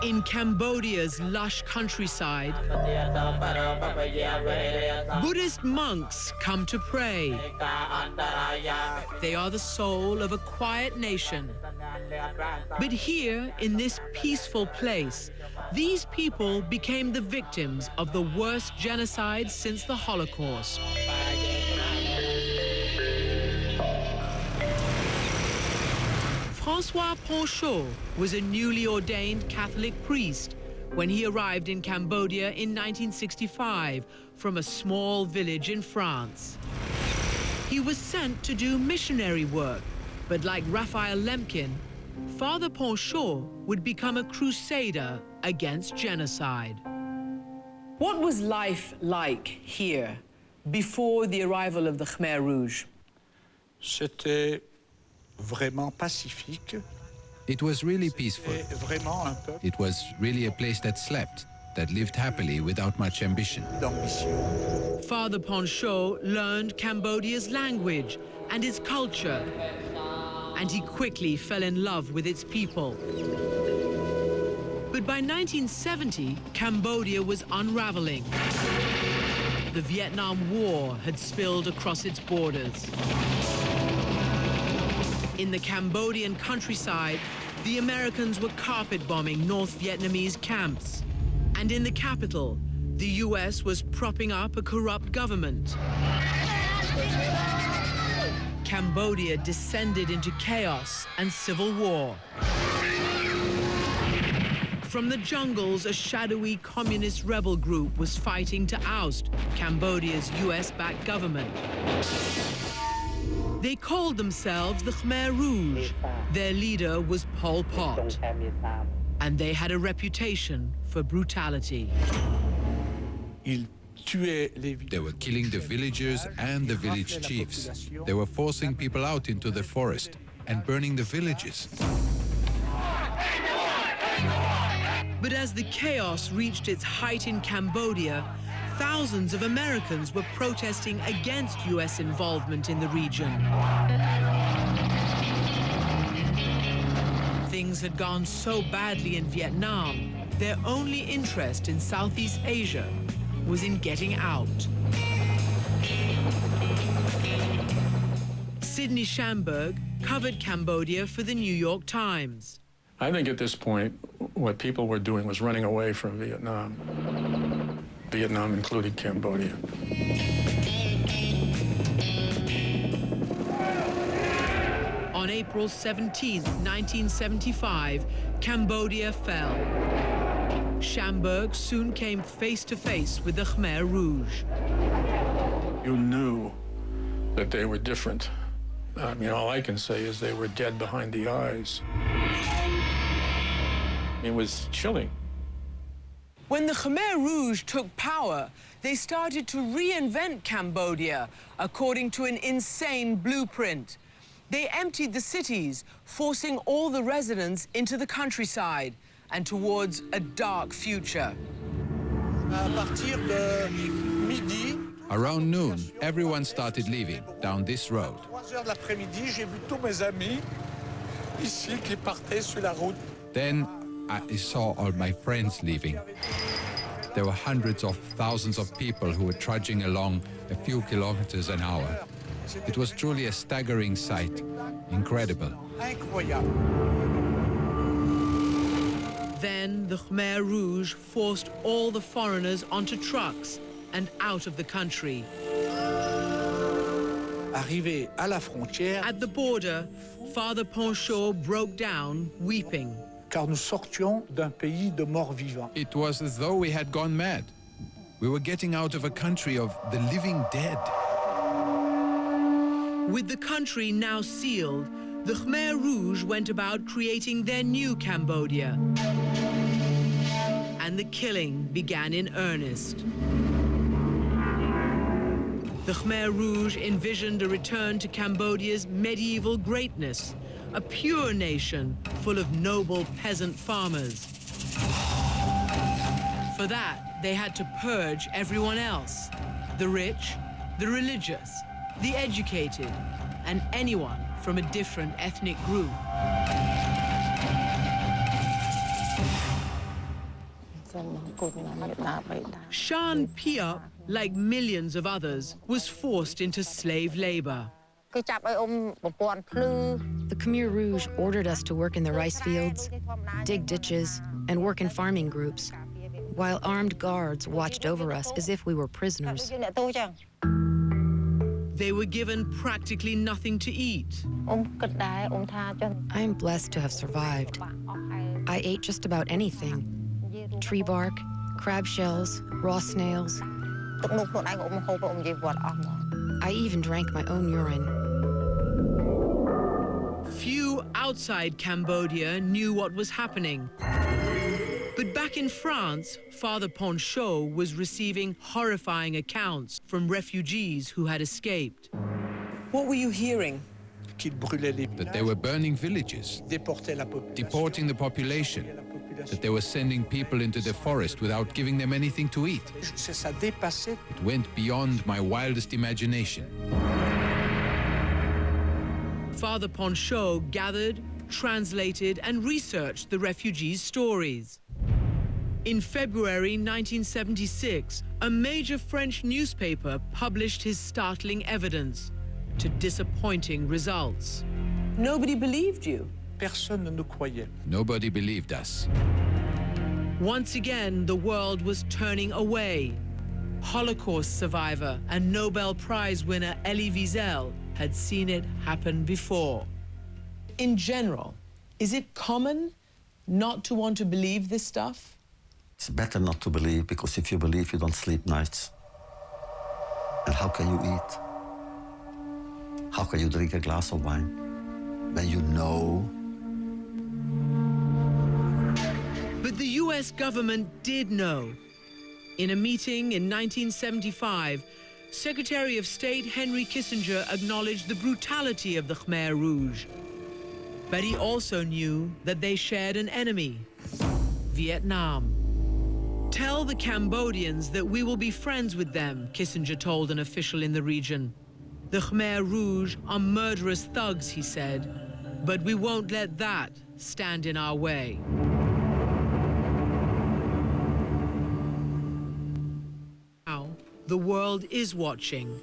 In Cambodia's lush countryside, Buddhist monks come to pray. They are the soul of a quiet nation. But here, in this peaceful place, these people became the victims of the worst genocide since the Holocaust. François Ponchot was a newly ordained Catholic priest when he arrived in Cambodia in 1965 from a small village in France. He was sent to do missionary work, but like Raphael Lemkin, Father Ponchot would become a crusader against genocide. What was life like here before the arrival of the Khmer Rouge? C'était vraiment pacifique. It was really peaceful. It was really a place that slept, that lived happily without much ambition. Father Ponchot learned Cambodia's language and its culture, and he quickly fell in love with its people. But by 1970, Cambodia was unraveling. The Vietnam War had spilled across its borders. In the Cambodian countryside, the Americans were carpet bombing North Vietnamese camps. And in the capital, the US was propping up a corrupt government. Cambodia descended into chaos and civil war. From the jungles, a shadowy communist rebel group was fighting to oust Cambodia's US-backed government. They called themselves the Khmer Rouge. Their leader was Pol Pot, and they had a reputation for brutality. They were killing the villagers and the village chiefs. They were forcing people out into the forest and burning the villages. But as the chaos reached its height in Cambodia, thousands of Americans were protesting against US involvement in the region. Things had gone so badly in Vietnam, their only interest in Southeast Asia was in getting out. Sidney Schamberg covered Cambodia for the New York Times. I think at this point, what people were doing was running away from Vietnam. Vietnam including Cambodia. On April 17, 1975, Cambodia fell. Schamberg soon came face to face with the Khmer Rouge. You knew that they were different. I mean, all I can say is they were dead behind the eyes. It was chilling. When the Khmer Rouge took power, they started to reinvent Cambodia according to an insane blueprint. They emptied the cities, forcing all the residents into the countryside and towards a dark future. Around noon, everyone started leaving down this road. Then I saw all my friends leaving. There were hundreds of thousands of people who were trudging along a few kilometers an hour. It was truly a staggering sight, incredible. Then the Khmer Rouge forced all the foreigners onto trucks and out of the country. At the border, Father Ponchot broke down, weeping. Car nous sortions d'un pays de morts vivants. It was as though we had gone mad. We were getting out of a country of the living dead. With the country now sealed, the Khmer Rouge went about creating their new Cambodia. And the killing began in earnest. The Khmer Rouge envisioned a return to Cambodia's medieval greatness, a pure nation full of noble peasant farmers. For that, they had to purge everyone else, the rich, the religious, the educated, and anyone from a different ethnic group. Shan Piop, like millions of others, was forced into slave labor. The Khmer Rouge ordered us to work in the rice fields, dig ditches, and work in farming groups, while armed guards watched over us as if we were prisoners. They were given practically nothing to eat. I am blessed to have survived. I ate just about anything: tree bark, crab shells, raw snails. I even drank my own urine. Few outside Cambodia knew what was happening. But back in France, Father Ponchot was receiving horrifying accounts from refugees who had escaped. What were you hearing? That they were burning villages, deporting the population, that they were sending people into the forest without giving them anything to eat. It went beyond my wildest imagination. Father Ponchot gathered, translated, and researched the refugees' stories. In February 1976, a major French newspaper published his startling evidence, to disappointing results. Nobody believed you. Personne ne nous croyait. Nobody believed us. Once again, the world was turning away. Holocaust survivor and Nobel Prize winner Elie Wiesel had seen it happen before. In general, is it common not to want to believe this stuff? It's better not to believe, because if you believe, you don't sleep nights. And how can you eat? How can you drink a glass of wine when you know? But the US government did know. In a meeting in 1975, Secretary of State Henry Kissinger acknowledged the brutality of the Khmer Rouge. But he also knew that they shared an enemy, Vietnam. Tell the Cambodians that we will be friends with them, Kissinger told an official in the region. The Khmer Rouge are murderous thugs, he said, but we won't let that stand in our way. Now, the world is watching.